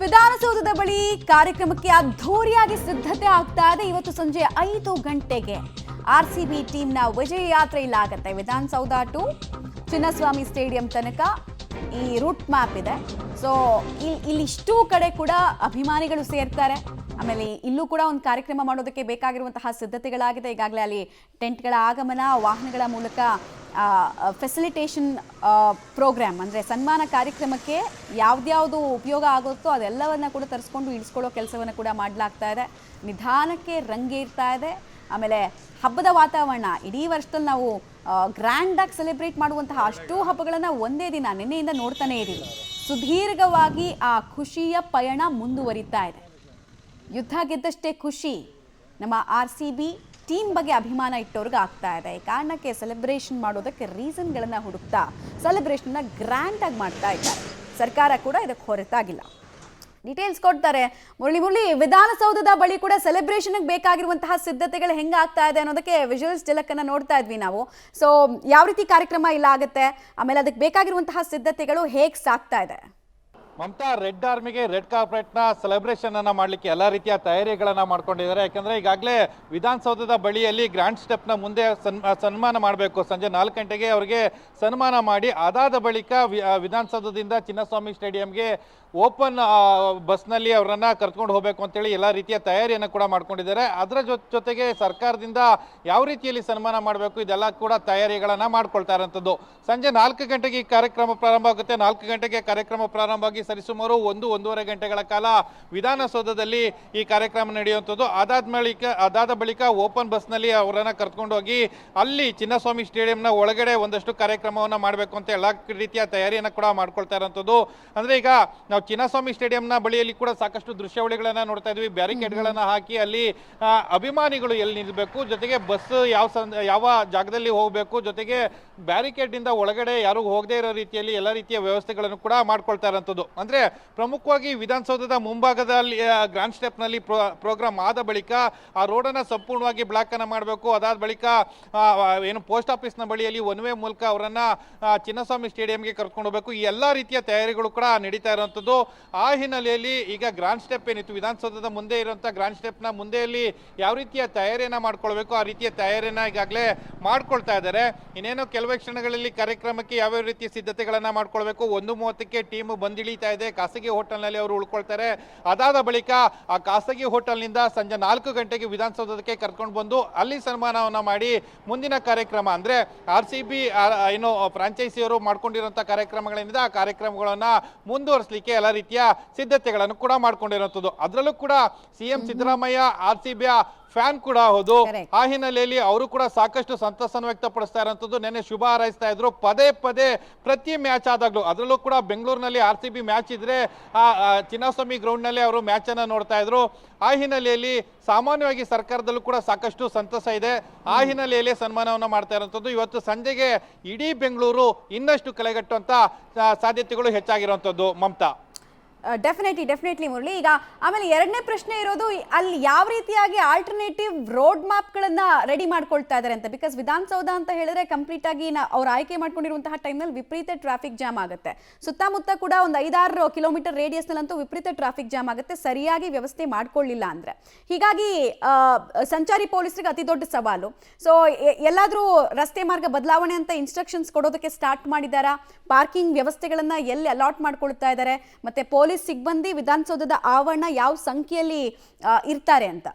ವಿಧಾನಸೌಧದ ಬಳಿ ಕಾರ್ಯಕ್ರಮಕ್ಕೆ ಅದ್ಧೂರಿಯಾಗಿ ಸಿದ್ಧತೆ ಆಗ್ತಾ ಇದೆ. ಇವತ್ತು ಸಂಜೆ 5 ಗಂಟೆಗೆ ಆರ್ಸಿಬಿ ಟೀಮ್ನ ವಿಜಯ ಯಾತ್ರೆ ಇಲ್ಲಾಗತ್ತೆ. ವಿಧಾನಸೌಧ ಟು ಚಿನ್ನಸ್ವಾಮಿ ಸ್ಟೇಡಿಯಂ ತನಕ ಈ ರೂಟ್ ಮ್ಯಾಪ್ ಇದೆ. ಸೊ ಇಲ್ಲಿ ಇಷ್ಟೂ ಕಡೆ ಕೂಡ ಅಭಿಮಾನಿಗಳು ಸೇರ್ತಾರೆ. ಆಮೇಲೆ ಇಲ್ಲೂ ಕೂಡ ಒಂದು ಕಾರ್ಯಕ್ರಮ ಮಾಡೋದಕ್ಕೆ ಬೇಕಾಗಿರುವಂತಹ ಸಿದ್ಧತೆಗಳಾಗಿದೆ. ಈಗಾಗಲೇ ಅಲ್ಲಿ ಟೆಂಟ್ಗಳ ಆಗಮನ, ವಾಹನಗಳ ಮೂಲಕ ಫೆಸಿಲಿಟೇಷನ್ ಪ್ರೋಗ್ರಾಮ್ ಅಂದರೆ ಸನ್ಮಾನ ಕಾರ್ಯಕ್ರಮಕ್ಕೆ ಯಾವ್ದ್ಯಾವುದು ಉಪಯೋಗ ಆಗುತ್ತೋ ಅದೆಲ್ಲವನ್ನ ಕೂಡ ತರಿಸ್ಕೊಂಡು ಇಳಿಸ್ಕೊಳ್ಳೋ ಕೆಲಸವನ್ನು ಕೂಡ ಮಾಡಲಾಗ್ತಾ ಇದೆ. ನಿಧಾನಕ್ಕೆ ರಂಗೇರ್ತಾ ಇದೆ. ಆಮೇಲೆ ಹಬ್ಬದ ವಾತಾವರಣ ಇಡೀ ವರ್ಷದಲ್ಲಿ ನಾವು ಗ್ರ್ಯಾಂಡಾಗಿ ಸೆಲೆಬ್ರೇಟ್ ಮಾಡುವಂತಹ ಅಷ್ಟೂ ಹಬ್ಬಗಳನ್ನು ಒಂದೇ ದಿನ ನಿನ್ನೆಯಿಂದ ನೋಡ್ತಾನೆ ಇದ್ದೀವಿ. ಸುದೀರ್ಘವಾಗಿ ಆ ಖುಷಿಯ ಪಯಣ ಮುಂದುವರಿತಾ ಇದೆ. ಯುದ್ಧ ಗೆದ್ದಷ್ಟೇ ಖುಷಿ ನಮ್ಮ RCB ಟೀಮ್ ಬಗ್ಗೆ ಅಭಿಮಾನ ಇಟ್ಟವ್ರಿಗೆ ಆಗ್ತಾ ಇದೆ. ಈ ಕಾರಣಕ್ಕೆ ಸೆಲೆಬ್ರೇಷನ್ ಮಾಡೋದಕ್ಕೆ ರೀಸನ್ಗಳನ್ನು ಹುಡುಕ್ತಾ ಸೆಲೆಬ್ರೇಷನ್ನ ಗ್ರ್ಯಾಂಡಾಗಿ ಮಾಡ್ತಾ ಇದ್ದಾರೆ. ಸರ್ಕಾರ ಕೂಡ ಇದಕ್ಕೆ ಹೊರತಾಗಿಲ್ಲ. ಡೀಟೇಲ್ಸ್ ಕೊಡ್ತಾರೆ ಮುರಳಿ. ವಿಧಾನಸೌಧದ ಬಳಿ ಕೂಡ ಸೆಲೆಬ್ರೇಷನ್ಗೆ ಬೇಕಾಗಿರುವಂತಹ ಸಿದ್ಧತೆಗಳು ಹೆಂಗಾಗ್ತಾ ಇದೆ ಅನ್ನೋದಕ್ಕೆ ವಿಜುವಲ್ಸ್ ಝಲಕನ್ನು ನೋಡ್ತಾ ಇದ್ವಿ ನಾವು. ಸೊ ಯಾವ ರೀತಿ ಕಾರ್ಯಕ್ರಮ ಇಲ್ಲ ಆಗುತ್ತೆ, ಆಮೇಲೆ ಅದಕ್ಕೆ ಬೇಕಾಗಿರುವಂತಹ ಸಿದ್ಧತೆಗಳು ಹೇಗೆ ಸಾಗ್ತಾ ಇದೆ? ಮಮತಾ, ರೆಡ್ ಆರ್ಮಿಗೆ ರೆಡ್ ಕಾರ್ಪೆಟ್ನ ಸೆಲೆಬ್ರೇಷನ್ ಅನ್ನ ಮಾಡಲಿಕ್ಕೆ ಎಲ್ಲ ರೀತಿಯ ತಯಾರಿಗಳನ್ನ ಮಾಡ್ಕೊಂಡಿದ್ದಾರೆ. ಯಾಕಂದ್ರೆ ಈಗಾಗಲೇ ವಿಧಾನಸೌಧದ ಬಳಿಯಲ್ಲಿ ಗ್ರ್ಯಾಂಡ್ ಸ್ಟೆಪ್ನ ಮುಂದೆ ಸನ್ಮಾನ ಮಾಡಬೇಕು. ಸಂಜೆ 4 ಗಂಟೆಗೆ ಅವರಿಗೆ ಸನ್ಮಾನ ಮಾಡಿ ಅದಾದ ಬಳಿಕ ವಿಧಾನಸೌಧದಿಂದ ಚಿನ್ನಸ್ವಾಮಿ ಸ್ಟೇಡಿಯಂಗೆ ಓಪನ್ ಬಸ್ನಲ್ಲಿ ಅವರನ್ನ ಕರ್ಕೊಂಡು ಹೋಗಬೇಕು ಅಂತೇಳಿ ಎಲ್ಲ ರೀತಿಯ ತಯಾರಿಯನ್ನು ಕೂಡ ಮಾಡ್ಕೊಂಡಿದ್ದಾರೆ. ಅದರ ಜೊತೆಗೆ ಸರ್ಕಾರದಿಂದ ಯಾವ ರೀತಿಯಲ್ಲಿ ಸನ್ಮಾನ ಮಾಡಬೇಕು ಇದೆಲ್ಲ ಕೂಡ ತಯಾರಿಗಳನ್ನ ಮಾಡ್ಕೊಳ್ತಾ ಇರೋಂಥದ್ದು. ಸಂಜೆ 4 ಗಂಟೆಗೆ ಈ ಕಾರ್ಯಕ್ರಮ ಪ್ರಾರಂಭ ಆಗುತ್ತೆ. 4 ಗಂಟೆಗೆ ಕಾರ್ಯಕ್ರಮ ಪ್ರಾರಂಭ ಆಗಿ ಸರಿಸುಮಾರು 1-1.5 ಗಂಟೆಗಳ ಕಾಲ ವಿಧಾನಸೌಧದಲ್ಲಿ ಈ ಕಾರ್ಯಕ್ರಮ ನಡೆಯುವಂಥದ್ದು. ಅದಾದ ಬಳಿಕ ಓಪನ್ ಬಸ್ನಲ್ಲಿ ಅವರನ್ನ ಕರ್ಕೊಂಡು ಹೋಗಿ ಅಲ್ಲಿ ಚಿನ್ನಸ್ವಾಮಿ ಸ್ಟೇಡಿಯಂನ ಒಳಗಡೆ ಒಂದಷ್ಟು ಕಾರ್ಯಕ್ರಮವನ್ನು ಮಾಡಬೇಕು ಅಂತ ಎಲ್ಲ ರೀತಿಯ ತಯಾರಿಯನ್ನು ಕೂಡ ಮಾಡ್ಕೊಳ್ತಾ ಇರೋಂಥದ್ದು. ಅಂದ್ರೆ ಈಗ ನಾವು ಚಿನ್ನಸ್ವಾಮಿ ಸ್ಟೇಡಿಯಂನ ಬಳಿಯಲ್ಲಿ ಕೂಡ ಸಾಕಷ್ಟು ದೃಶ್ಯಾವಳಿಗಳನ್ನ ನೋಡ್ತಾ ಇದ್ವಿ. ಬ್ಯಾರಿಕೇಡ್ಗಳನ್ನ ಹಾಕಿ ಅಲ್ಲಿ ಅಭಿಮಾನಿಗಳು ಎಲ್ಲಿ ನಿಲ್ಬೇಕು, ಜೊತೆಗೆ ಬಸ್ ಯಾವ ಜಾಗದಲ್ಲಿ ಹೋಗಬೇಕು, ಜೊತೆಗೆ ಬ್ಯಾರಿಕೇಡ್ ಇಂದ ಒಳಗಡೆ ಯಾರು ಹೋಗದೇ ಇರೋ ರೀತಿಯಲ್ಲಿ ಎಲ್ಲ ರೀತಿಯ ವ್ಯವಸ್ಥೆಗಳನ್ನು ಕೂಡ ಮಾಡ್ಕೊಳ್ತಾ ಇರೋಂಥದ್ದು. ಅಂದ್ರೆ ಪ್ರಮುಖವಾಗಿ ವಿಧಾನಸೌಧದ ಮುಂಭಾಗದಲ್ಲಿ ಗ್ರ್ಯಾಂಡ್ ಸ್ಟೆಪ್ ನಲ್ಲಿ ಪ್ರೋಗ್ರಾಮ್ ಆದ ಬಳಿಕ ಆ ರೋಡನ್ನ ಸಂಪೂರ್ಣವಾಗಿ ಬ್ಲಾಕ್ ಅನ್ನ ಮಾಡಬೇಕು. ಅದಾದ ಬಳಿಕ ಏನು ಪೋಸ್ಟ್ ಆಫೀಸ್ ನ ಬಳಿಯಲ್ಲಿ ಒನ್ ವೇ ಮೂಲಕ ಅವರನ್ನ ಚಿನ್ನಸ್ವಾಮಿ ಸ್ಟೇಡಿಯಂಗೆ ಕರ್ಕೊಂಡು ಹೋಗಬೇಕು. ಈ ಎಲ್ಲಾ ರೀತಿಯ ತಯಾರಿಗಳು ಕೂಡ ನಡೀತಾ ಇರುವಂತದ್ದು. ಆ ಹಿನ್ನೆಲೆಯಲ್ಲಿ ಈಗ ಗ್ರ್ಯಾಂಡ್ ಸ್ಟೆಪ್ ಏನಿತ್ತು ವಿಧಾನಸೌಧದ ಮುಂದೆ ಇರುವಂತಹ ಗ್ರ್ಯಾಂಡ್ ಸ್ಟೆಪ್ ನ ಮುಂದೆಯಲ್ಲಿ ಯಾವ ರೀತಿಯ ತಯಾರಿಯನ್ನ ಮಾಡ್ಕೊಳ್ಬೇಕು ಆ ರೀತಿಯ ತಯಾರಿಯನ್ನ ಈಗಾಗಲೇ ಮಾಡ್ಕೊಳ್ತಾ ಇದ್ದಾರೆ. ಇನ್ನೇನು ಕೆಲವೇ ಕ್ಷಣಗಳಲ್ಲಿ ಕಾರ್ಯಕ್ರಮಕ್ಕೆ ಯಾವ್ಯಾವ ರೀತಿಯ ಸಿದ್ಧತೆಗಳನ್ನ ಮಾಡ್ಕೊಳ್ಬೇಕು. 1:30ಕ್ಕೆ ಟೀಮ್ ಬಂದಿಳಿತಾ ಇದೆ. ಖಾಸಗಿ ಹೋಟೆಲ್ ನಲ್ಲಿ ಅವರು ಉಳ್ಕೊಳ್ತಾರೆ. ಅದಾದ ಬಳಿಕ ಆ ಖಾಸಗಿ ಹೋಟೆಲ್ ನಿಂದ ಸಂಜೆ 4 ಗಂಟೆಗೆ ವಿಧಾನಸೌಧಕ್ಕೆ ಕರ್ಕೊಂಡು ಬಂದು ಅಲ್ಲಿ ಸನ್ಮಾನವನ್ನ ಮಾಡಿ ಮುಂದಿನ ಕಾರ್ಯಕ್ರಮ ಅಂದ್ರೆ RCB ಏನು ಫ್ರಾಂಚೈಸಿಯವರು ಮಾಡ್ಕೊಂಡಿರುವಂತಹ ಕಾರ್ಯಕ್ರಮಗಳಿಂದ ಆ ಕಾರ್ಯಕ್ರಮಗಳನ್ನ ಮುಂದುವರಿಸಲಿಕ್ಕೆ ಎಲ್ಲ ರೀತಿಯ ಸಿದ್ಧತೆಗಳನ್ನು ಕೂಡ ಮಾಡ್ಕೊಂಡಿರುವಂತದ್ದು. ಅದರಲ್ಲೂ ಕೂಡ CM ಸಿದ್ದರಾಮಯ್ಯ RCB ಫ್ಯಾನ್ ಕೂಡ ಹೌದು. ಆ ಹಿನ್ನೆಲೆಯಲ್ಲಿ ಅವರು ಕೂಡ ಸಾಕಷ್ಟು ಸಂತಸನ್ನು ವ್ಯಕ್ತಪಡಿಸ್ತಾ ಇರುವಂತದ್ದು. ನೆನ್ನೆ ಶುಭ ಹಾರೈಸ್ತಾ ಇದ್ರು. ಪದೇ ಪ್ರತಿ ಮ್ಯಾಚ್ ಆದಾಗ್ಲೂ, ಅದರಲ್ಲೂ ಕೂಡ ಬೆಂಗಳೂರಿನಲ್ಲಿ RCB ಮ್ಯಾಚ್ ಇದ್ರೆ ಆ ಚಿನ್ನಸ್ವಾಮಿ ಗ್ರೌಂಡ್ ನಲ್ಲಿ ಅವರು ಮ್ಯಾಚ್ ಅನ್ನ ನೋಡ್ತಾ ಇದ್ರು. ಆ ಹಿನ್ನೆಲೆಯಲ್ಲಿ ಸಾಮಾನ್ಯವಾಗಿ ಸರ್ಕಾರದಲ್ಲೂ ಕೂಡ ಸಾಕಷ್ಟು ಸಂತಸ ಇದೆ. ಆ ಹಿನ್ನೆಲೆಯಲ್ಲಿ ಸನ್ಮಾನವನ್ನ ಮಾಡ್ತಾ ಇರುವಂತದ್ದು. ಇವತ್ತು ಸಂಜೆಗೆ ಇಡೀ ಬೆಂಗಳೂರು ಇನ್ನಷ್ಟು ಕಳೆಗಟ್ಟುವಂತ ಸಾಧ್ಯತೆಗಳು ಹೆಚ್ಚಾಗಿರುವಂತದ್ದು. ಮಮತಾ, ಡೆಫಿನೆಟ್ಲಿ ಮುರಳಿ. ಈಗ ಆಮೇಲೆ ಎರಡನೇ ಪ್ರಶ್ನೆ ಇರೋದು, ಅಲ್ಲಿ ಯಾವ ರೀತಿಯಾಗಿ ಆಲ್ಟರ್ನೇಟಿವ್ ರೋಡ್ ಮ್ಯಾಪ್ಗಳನ್ನು ರೆಡಿ ಮಾಡ್ಕೊಳ್ತಾ ಇದ್ದಾರೆ ಅಂತ. ಬಿಕಾಸ್ ವಿಧಾನಸೌಧ ಅಂತ ಹೇಳಿದ್ರೆ ಕಂಪ್ಲೀಟ್ ಆಗಿ ಅವ್ರು ಆಯ್ಕೆ ಮಾಡ್ಕೊಂಡಿರುವಂತಹ ಟೈಮ್ನಲ್ಲಿ ವಿಪರೀತ ಟ್ರಾಫಿಕ್ ಜಾಮ್ ಆಗುತ್ತೆ. ಸುತ್ತಮುತ್ತ ಕೂಡ ಒಂದು 5-6 ಕಿಲೋಮೀಟರ್ ರೇಡಿಯಸ್ನಲ್ಲಂತೂ ವಿಪರೀತ ಟ್ರಾಫಿಕ್ ಜಾಮ್ ಆಗುತ್ತೆ, ಸರಿಯಾಗಿ ವ್ಯವಸ್ಥೆ ಮಾಡ್ಕೊಳ್ಳಿಲ್ಲ ಅಂದರೆ. ಹೀಗಾಗಿ ಸಂಚಾರಿ ಪೊಲೀಸರಿಗೆ ಅತಿ ದೊಡ್ಡ ಸವಾಲು. ಸೊ ಎಲ್ಲಾದರೂ ರಸ್ತೆ ಮಾರ್ಗ ಬದಲಾವಣೆ ಅಂತ ಇನ್ಸ್ಟ್ರಕ್ಷನ್ಸ್ ಕೊಡೋದಕ್ಕೆ ಸ್ಟಾರ್ಟ್ ಮಾಡಿದ್ದಾರಾ? ಪಾರ್ಕಿಂಗ್ ವ್ಯವಸ್ಥೆಗಳನ್ನು ಎಲ್ಲಿ ಅಲಾಟ್ ಮಾಡ್ಕೊಳ್ತಾ ಇದ್ದಾರೆ? ಮತ್ತೆ ಪೊಲೀಸ್ ಸಿಬ್ಬಂದಿ ವಿಧಾನಸೌಧದ ಆವರಣ ಯಾವ ಸಂಖ್ಯೆಯಲ್ಲಿ ಇರ್ತಾರೆ ಅಂತ?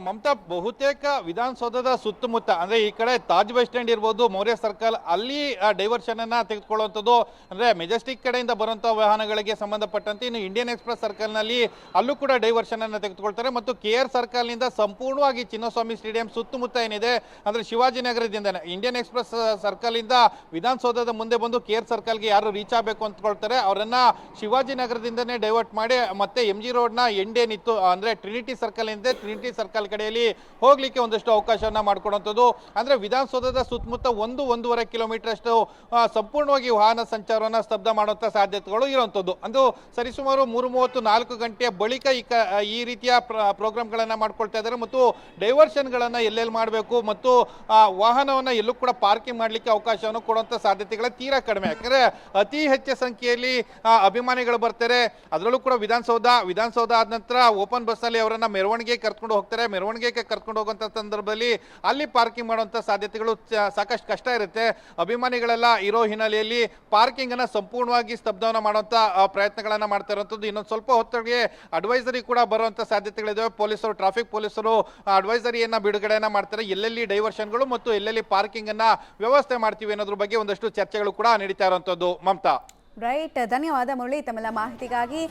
ಮಮತಾ, ಬಹುತೇಕ ವಿಧಾನಸೌಧದ ಸುತ್ತಮುತ್ತ ಅಂದ್ರೆ ಈ ಕಡೆ ತಾಜ್ ಬಸ್ ಸ್ಟ್ಯಾಂಡ್ ಇರ್ಬೋದು, ಮೌರ್ಯ ಸರ್ಕಲ್, ಅಲ್ಲಿ ಡೈವರ್ಷನ್ ಅನ್ನ ತೆಗೆದುಕೊಳ್ಳುವಂಥದ್ದು. ಅಂದ್ರೆ ಮೆಜೆಸ್ಟಿಕ್ ಕಡೆಯಿಂದ ಬರುವಂತಹ ವಾಹನಗಳಿಗೆ ಸಂಬಂಧಪಟ್ಟಂತೆ ಇನ್ನು ಇಂಡಿಯನ್ ಎಕ್ಸ್ಪ್ರೆಸ್ ಸರ್ಕಲ್ ನಲ್ಲಿ ಅಲ್ಲೂ ಕೂಡ ಡೈವರ್ಷನ್ ಅನ್ನ ತೆಗೆದುಕೊಳ್ತಾರೆ. ಮತ್ತು KR ಸರ್ಕಲ್ ನಿಂದ ಸಂಪೂರ್ಣವಾಗಿ ಚಿನ್ನಸ್ವಾಮಿ ಸ್ಟೇಡಿಯಂ ಸುತ್ತಮುತ್ತ ಏನಿದೆ ಅಂದ್ರೆ ಶಿವಾಜಿನಗರದಿಂದ ಇಂಡಿಯನ್ ಎಕ್ಸ್ಪ್ರೆಸ್ ಸರ್ಕಲ್ ಇಂದ ವಿಧಾನಸೌಧದ ಮುಂದೆ ಬಂದು KR ಸರ್ಕಲ್ಗೆ ಯಾರು ರೀಚ್ ಆಗಬೇಕು ಅಂದ್ಕೊಳ್ತಾರೆ ಅವರನ್ನ ಶಿವಾಜಿನಗರದಿಂದನೇ ಡೈವರ್ಟ್ ಮಾಡಿ ಮತ್ತೆ MG ರೋಡ್ ನ ಎಂಡ್ ಏನಿತ್ತು ಅಂದ್ರೆ ಟ್ರಿನಿಟಿ ಸರ್ಕಲ್ ಏನಿದೆ, ಟ್ರಿನಿಟಿ ಸರ್ಕಲ್ ಕಾಲ್ ಕಡೆಯಲ್ಲಿ ಹೋಗ್ಲಿಕ್ಕೆ ಒಂದಷ್ಟು ಅವಕಾಶವನ್ನ ಮಾಡ್ಕೊಡುವಂಥದ್ದು. ಅಂದ್ರೆ ವಿಧಾನಸೌಧದ ಸುತ್ತಮುತ್ತ 1-1.5 ಕಿಲೋಮೀಟರ್ ಅಷ್ಟು ಸಂಪೂರ್ಣವಾಗಿ ವಾಹನ ಸಂಚಾರವನ್ನ ಸ್ತಬ್ಧ ಮಾಡುವಂತ ಸಾಧ್ಯತೆಗಳು ಇರುವಂಥದ್ದು. ಅದು ಸರಿಸುಮಾರು 3:30-4 ಗಂಟೆಯ ಬಳಿಕ ಈ ರೀತಿಯ ಪ್ರೋಗ್ರಾಮ್ಗಳನ್ನ ಮಾಡ್ಕೊಳ್ತಾ ಇದ್ದಾರೆ ಮತ್ತು ಡೈವರ್ಷನ್ಗಳನ್ನ ಎಲ್ಲೆಲ್ಲಿ ಮಾಡಬೇಕು ಮತ್ತು ವಾಹನವನ್ನ ಎಲ್ಲೂ ಕೂಡ ಪಾರ್ಕಿಂಗ್ ಮಾಡ್ಲಿಕ್ಕೆ ಅವಕಾಶವನ್ನು ಕೊಡುವಂತ ಸಾಧ್ಯತೆಗಳ ತೀರಾ ಕಡಿಮೆ. ಯಾಕಂದ್ರೆ ಅತಿ ಹೆಚ್ಚು ಸಂಖ್ಯೆಯಲ್ಲಿ ಅಭಿಮಾನಿಗಳು ಬರ್ತಾರೆ. ಅದರಲ್ಲೂ ಕೂಡ ವಿಧಾನಸೌಧ ಆದ ನಂತರ ಓಪನ್ ಬಸ್ ಅಲ್ಲಿ ಅವರನ್ನ ಮೆರವಣಿಗೆ ಕರ್ಕೊಂಡು ಹೋಗ್ತಾರೆ. ಮೆರವಣಿಗೆಗೆ ಕರ್ಕೊಂಡು ಹೋಗುವಂತ ಸಂದರ್ಭದಲ್ಲಿ ಅಲ್ಲಿ ಪಾರ್ಕಿಂಗ್ ಮಾಡುವಂತ ಸಾಧ್ಯತೆಗಳು ಸಾಕಷ್ಟು ಕಷ್ಟ ಇರುತ್ತೆ. ಅಭಿಮಾನಿಗಳೆಲ್ಲ ಇರೋ ಹಿನ್ನೆಲೆಯಲ್ಲಿ ಪಾರ್ಕಿಂಗ್ ಅನ್ನ ಸಂಪೂರ್ಣವಾಗಿ ಸ್ತಬ್ಧವನ್ನ ಮಾಡುವಂತ ಪ್ರಯತ್ನಗಳನ್ನ ಮಾಡ್ತಾ ಇರುವಂತದ್ದು. ಇನ್ನೊಂದು ಸ್ವಲ್ಪ ಹೊತ್ತಿಗೆ ಅಡ್ವೈಸರಿ ಕೂಡ ಬರುವಂತ ಸಾಧ್ಯತೆಗಳಿದಾವೆ. ಟ್ರಾಫಿಕ್ ಪೊಲೀಸರು ಅಡ್ವೈಸರಿಯನ್ನ ಬಿಡುಗಡೆಯನ್ನ ಮಾಡ್ತಾರೆ. ಎಲ್ಲೆಲ್ಲಿ ಡೈವರ್ಷನ್ಗಳು ಮತ್ತು ಎಲ್ಲೆಲ್ಲಿ ಪಾರ್ಕಿಂಗ್ ಅನ್ನ ವ್ಯವಸ್ಥೆ ಮಾಡ್ತೀವಿ ಅನ್ನೋದ್ರ ಬಗ್ಗೆ ಒಂದಷ್ಟು ಚರ್ಚೆಗಳು ಕೂಡ ನಡೀತಾ ಇರುವಂತದ್ದು. ಮಮತಾ. ರೈಟ್, ಧನ್ಯವಾದ ಮುರಳಿ ತಮ್ಮೆಲ್ಲ ಮಾಹಿತಿಗಾಗಿ.